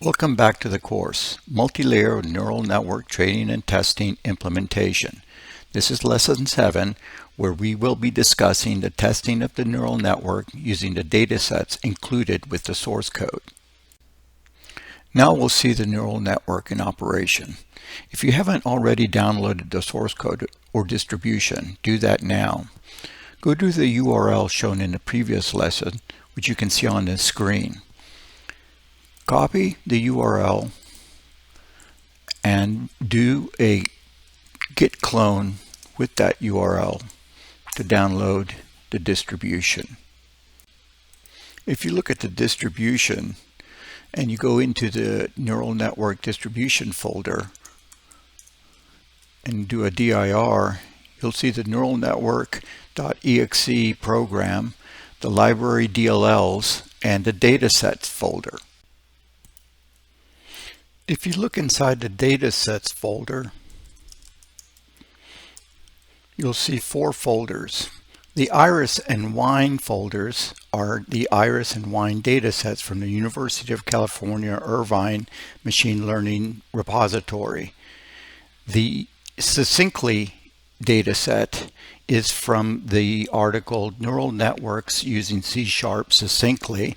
Welcome back to the course, Multi-Layer Neural Network Training and Testing Implementation. This is Lesson 7, where we will be discussing the testing of the neural network using the datasets included with the source code. Now we'll see the neural network in operation. If you haven't already downloaded the source code or distribution, do that now. Go to the URL shown in the previous lesson, which you can see on the screen. Copy the URL and do a git clone with that URL to download the distribution. If you look at the distribution and you go into the neural network distribution folder and do a dir, you'll see the neural network.exe program, the library DLLs, and the datasets folder. If you look inside the Datasets folder, you'll see 4 folders. The Iris and Wine folders are the Iris and Wine datasets from the University of California, Irvine Machine Learning Repository. The Succinctly dataset is from the article Neural Networks Using C# Succinctly,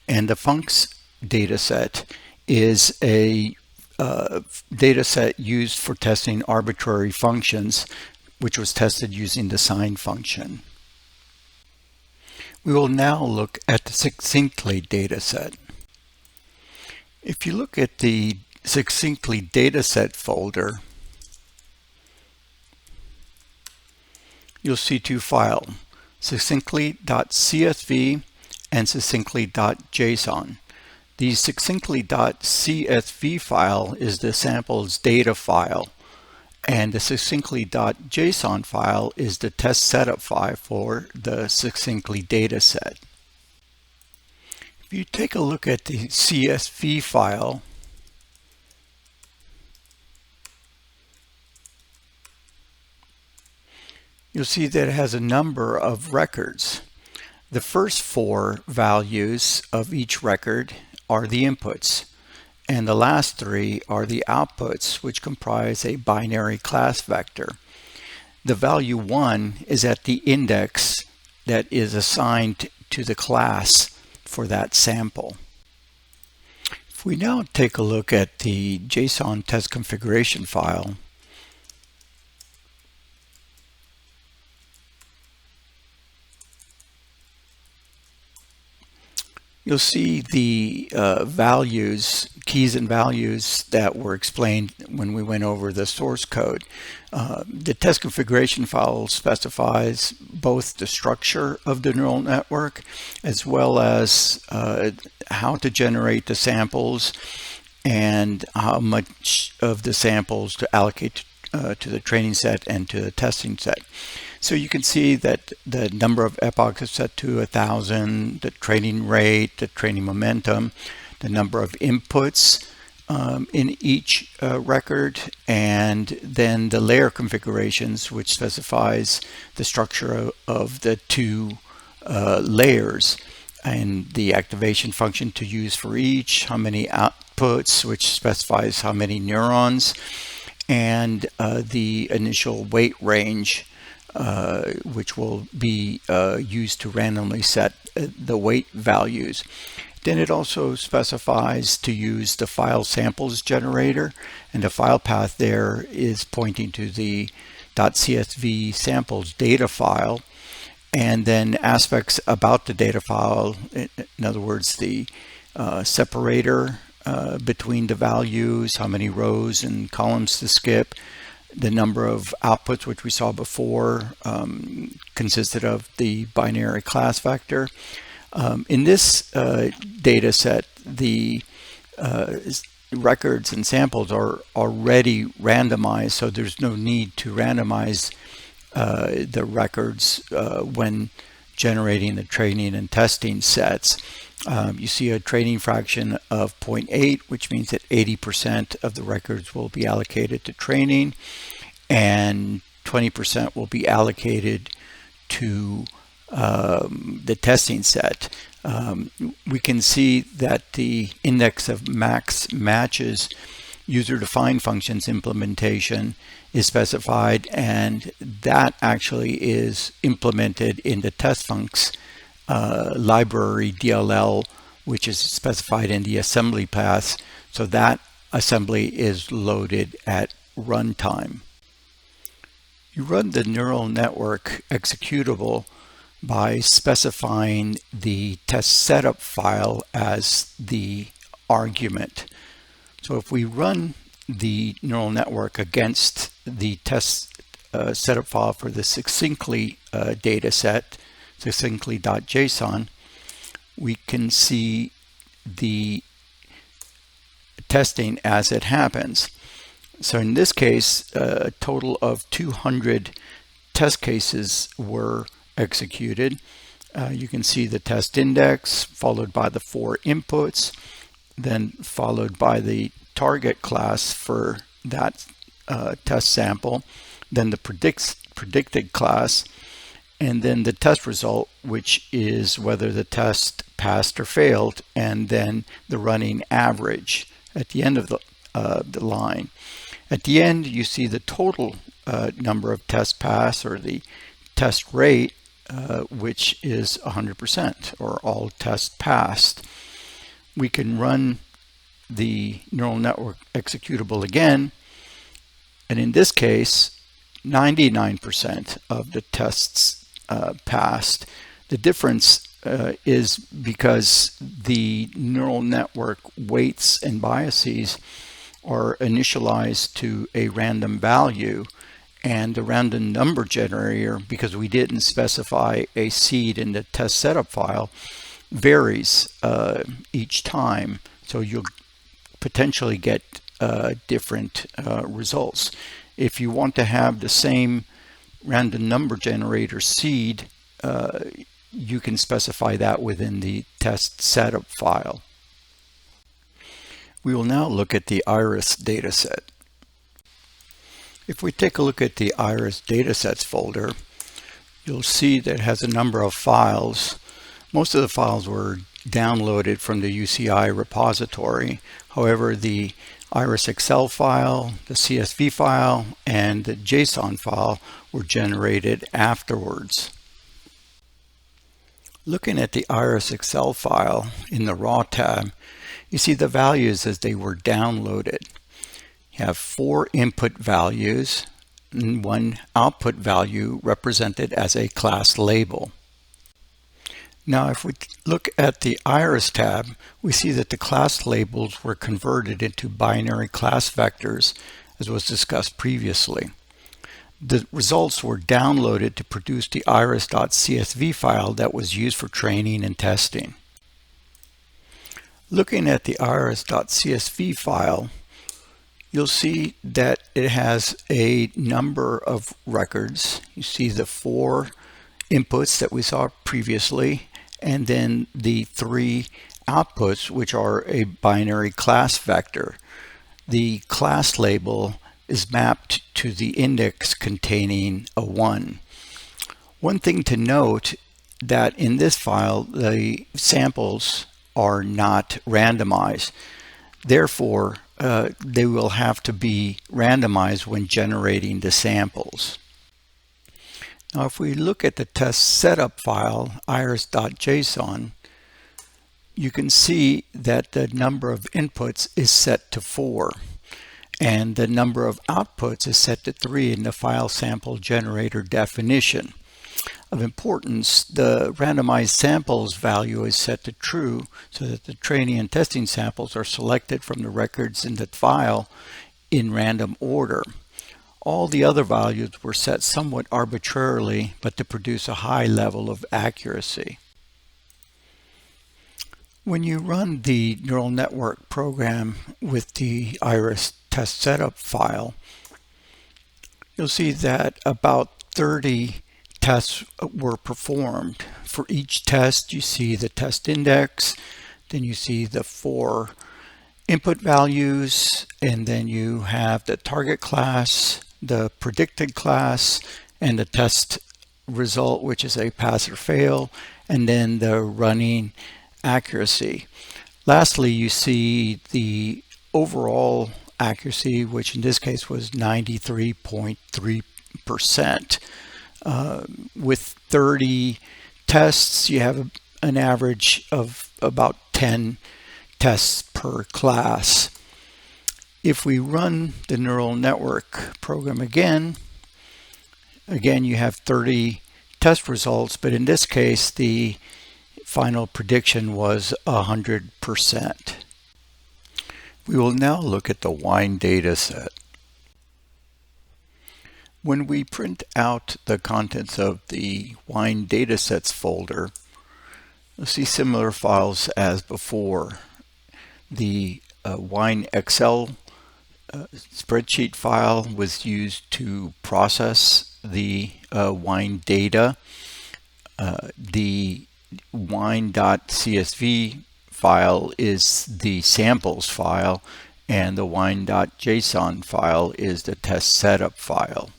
and the Funcs dataset is a dataset used for testing arbitrary functions, which was tested using the Sine function. We will now look at the Succinctly dataset. If you look at the Succinctly dataset folder, you'll see 2 files, succinctly.csv and succinctly.json. The succinctly.csv file is the samples data file, and the succinctly.json file is the test setup file for the Succinctly dataset. If you take a look at the CSV file, you'll see that it has a number of records. The first 4 values of each record are the inputs, and the last 3 are the outputs, which comprise a binary class vector. The value 1 is at the index that is assigned to the class for that sample. If we now take a look at the JSON test configuration file, you'll see the keys and values that were explained when we went over the source code. The test configuration file specifies both the structure of the neural network as well as how to generate the samples and how much of the samples to allocate to the training set and to the testing set. So you can see that the number of epochs is set to 1,000, the training rate, the training momentum, the number of inputs in each record, and then the layer configurations, which specifies the structure of the 2 layers and the activation function to use for each, how many outputs, which specifies how many neurons, and the initial weight range, which will be used to randomly set the weight values. Then it also specifies to use the file samples generator, and the file path there is pointing to the .csv samples data file, and then aspects about the data file, in other words, the separator between the values, how many rows and columns to skip, the number of outputs, which we saw before, consisted of the binary class vector. In this data set, the records and samples are already randomized, so there's no need to randomize the records when generating the training and testing sets. You see a training fraction of 0.8, which means that 80% of the records will be allocated to training and 20% will be allocated to the testing set. we can see that the index of max matches user-defined functions implementation is specified, and that actually is implemented in the testfuncs library DLL, which is specified in the assembly paths. So that assembly is loaded at runtime. You run the neural network executable by specifying the test setup file as the argument. So if we run the neural network against the test setup file for the succinctly dataset, succinctly.json, we can see the testing as it happens. So in this case, a total of 200 test cases were executed. You can see the test index followed by the 4 inputs, then followed by the target class for that test sample, then the predicted class, and then the test result, which is whether the test passed or failed, and then the running average at the end of the line. At the end, you see the total number of tests passed, or the test rate, which is 100%, or all tests passed. We can run the neural network executable again, and in this case 99% of the tests passed. The difference is because the neural network weights and biases are initialized to a random value, and the random number generator, because we didn't specify a seed in the test setup file, varies each time. So you'll potentially get different results. If you want to have the same random number generator seed, you can specify that within the test setup file. We will now look at the Iris dataset. If we take a look at the Iris datasets folder, you'll see that it has a number of files. Most of the files were downloaded from the UCI repository. However, the Iris Excel file, the CSV file, and the JSON file were generated afterwards. Looking at the Iris Excel file in the Raw tab, you see the values as they were downloaded. You have 4 input values and 1 output value represented as a class label. Now, if we look at the Iris tab, we see that the class labels were converted into binary class vectors, as was discussed previously. The results were downloaded to produce the iris.csv file that was used for training and testing. Looking at the iris.csv file, you'll see that it has a number of records. You see the 4 inputs that we saw previously, and then the 3 outputs, which are a binary class vector. The class label is mapped to the index containing a 1. One thing to note that in this file, the samples are not randomized. Therefore, they will have to be randomized when generating the samples. Now, if we look at the test setup file, iris.json, you can see that the number of inputs is set to 4, and the number of outputs is set to 3 in the file sample generator definition. Of importance, the randomized samples value is set to true so that the training and testing samples are selected from the records in the file in random order. All the other values were set somewhat arbitrarily, but to produce a high level of accuracy. When you run the neural network program with the Iris test setup file, you'll see that about 30 tests were performed. For each test, you see the test index, then you see the 4 input values, and then you have the target class, the predicted class, and the test result, which is a pass or fail, and then the running accuracy. Lastly, you see the overall accuracy, which in this case was 93.3%. With 30 tests, you have an average of about 10 tests per class. If we run the neural network program again you have 30 test results, but in this case the final prediction was 100%. We will now look at the wine data set. When we print out the contents of the wine datasets folder, you'll see similar files as before. The wine Excel spreadsheet file was used to process the wine data. The wine.csv file is the samples file, and the wine.json file is the test setup file.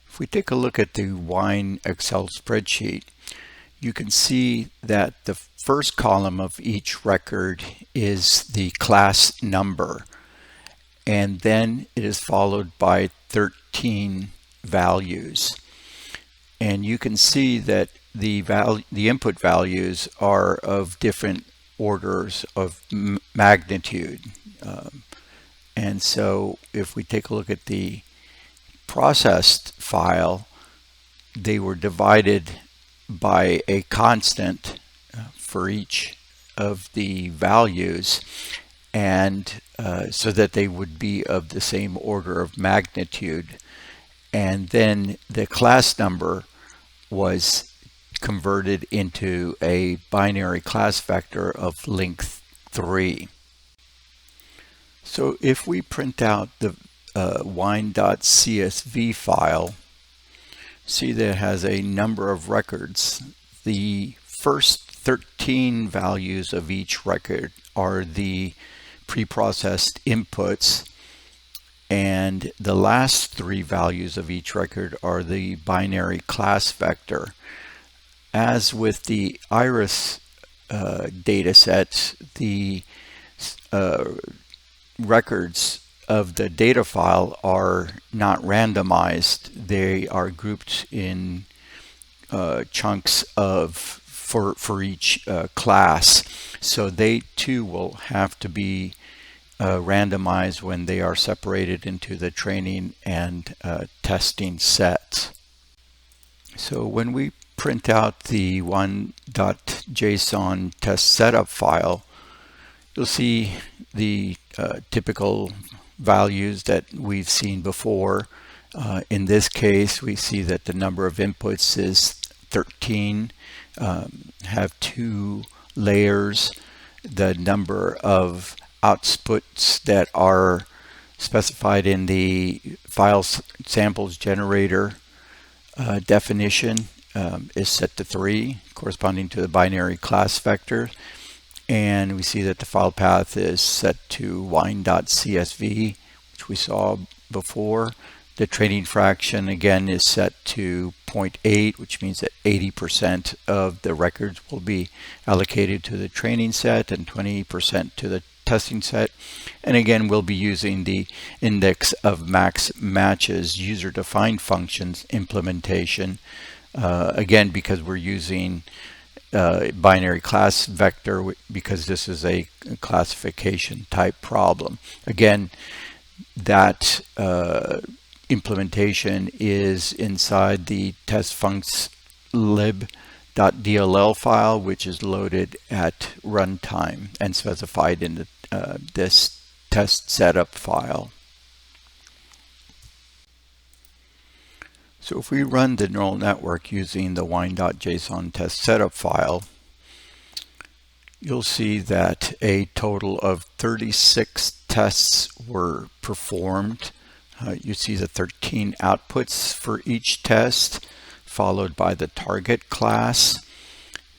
If we take a look at the wine Excel spreadsheet, you can see that the first column of each record is the class number, and then it is followed by 13 values. And you can see that the input values are of different orders of magnitude. And so if we take a look at the processed file, they were divided by a constant for each of the values, and so that they would be of the same order of magnitude. And then the class number was converted into a binary class vector of length 3. So if we print out the wine.csv file, see that it has a number of records. The first 13 values of each record are the preprocessed inputs, and the last 3 values of each record are the binary class vector. As with the Iris datasets, the records of the data file are not randomized. They are grouped in chunks for each class. So they too will have to be randomized when they are separated into the training and testing sets. So when we print out the one.json test setup file, you'll see the typical values that we've seen before. In this case, we see that the number of inputs is 13, have 2 layers. The number of outputs that are specified in the file samples generator definition is set to 3, corresponding to the binary class vector. And we see that the file path is set to wine.csv, which we saw before. The training fraction again is set to 0.8, which means that 80% of the records will be allocated to the training set and 20% to the testing set. And again, we'll be using the index of max matches user-defined functions implementation, again because we're using binary class vector, because this is a classification type problem. Again, that implementation is inside the testfuncs lib.dll file, which is loaded at runtime and specified in the, this test setup file. So if we run the neural network using the wine.json test setup file, you'll see that a total of 36 tests were performed. You see the 13 outputs for each test, followed by the target class,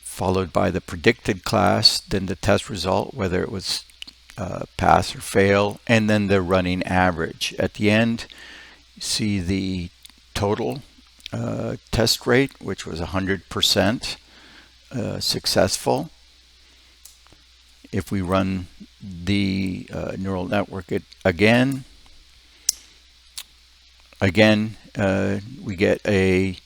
followed by the predicted class, then the test result, whether it was pass or fail, and then the running average. At the end, you see the total test rate, which was 100% successful. If we run the neural network again, we get a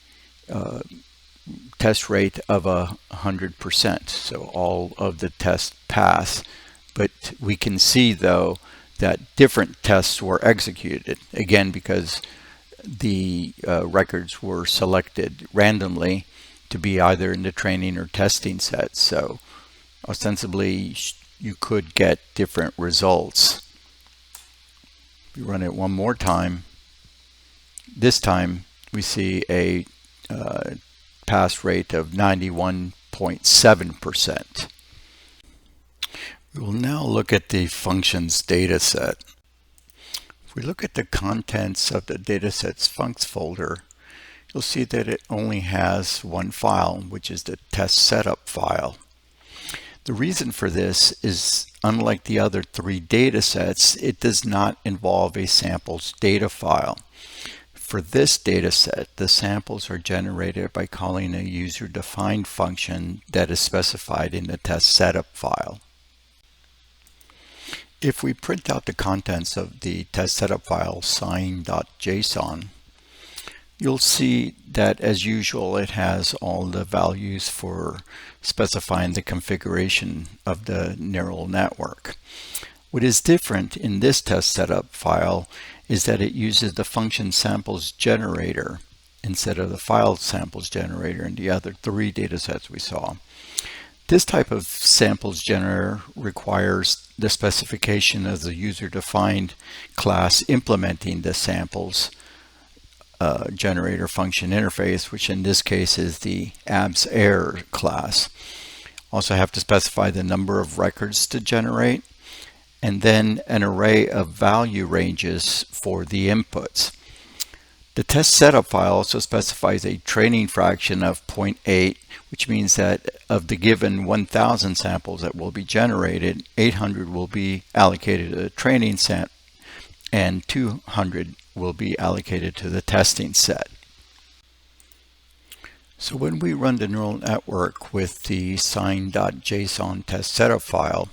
test rate of 100%. So all of the tests pass. But we can see, though, that different tests were executed, again, because the records were selected randomly to be either in the training or testing set. So ostensibly, you could get different results. If we run it one more time, this time we see a pass rate of 91.7%. We will now look at the functions dataset. If we look at the contents of the datasets funcs folder, you'll see that it only has one file, which is the test setup file. The reason for this is, unlike the other three datasets, it does not involve a samples data file. For this dataset, the samples are generated by calling a user-defined function that is specified in the test setup file. If we print out the contents of the test setup file sine.json, you'll see that, as usual, it has all the values for specifying the configuration of the neural network. What is different in this test setup file is that it uses the function samples generator instead of the file samples generator in the other three datasets we saw. This type of samples generator requires the specification of the user-defined class implementing the samples generator function interface, which in this case is the abs_error class. Also have to specify the number of records to generate, and then an array of value ranges for the inputs. The test setup file also specifies a training fraction of 0.8, which means that of the given 1,000 samples that will be generated, 800 will be allocated to the training set and 200 will be allocated to the testing set. So when we run the neural network with the sine.json test setup file,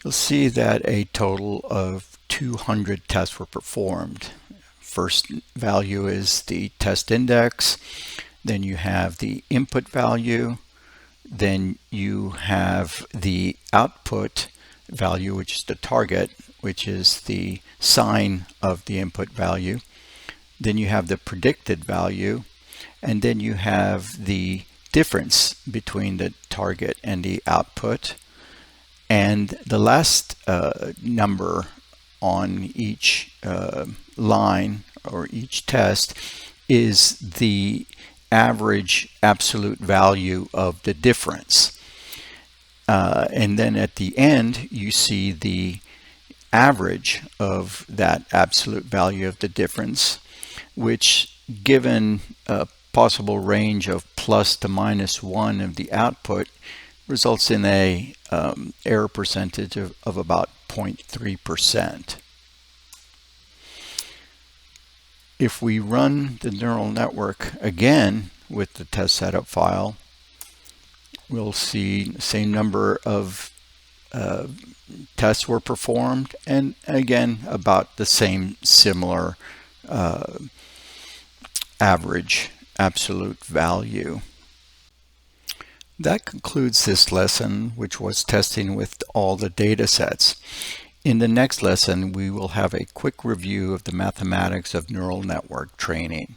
you'll see that a total of 200 tests were performed. First value is the test index, then you have the input value, then you have the output value, which is the target, which is the sign of the input value, then you have the predicted value, and then you have the difference between the target and the output. And the last number on each line or each test is the average absolute value of the difference. And then at the end, you see the average of that absolute value of the difference, which, given a possible range of plus to minus 1 of the output, results in a error percentage of about 0.3%. If we run the neural network again with the test setup file, we'll see the same number of tests were performed, and again about the same similar average absolute value. That concludes this lesson, which was testing with all the data sets. In the next lesson, we will have a quick review of the mathematics of neural network training.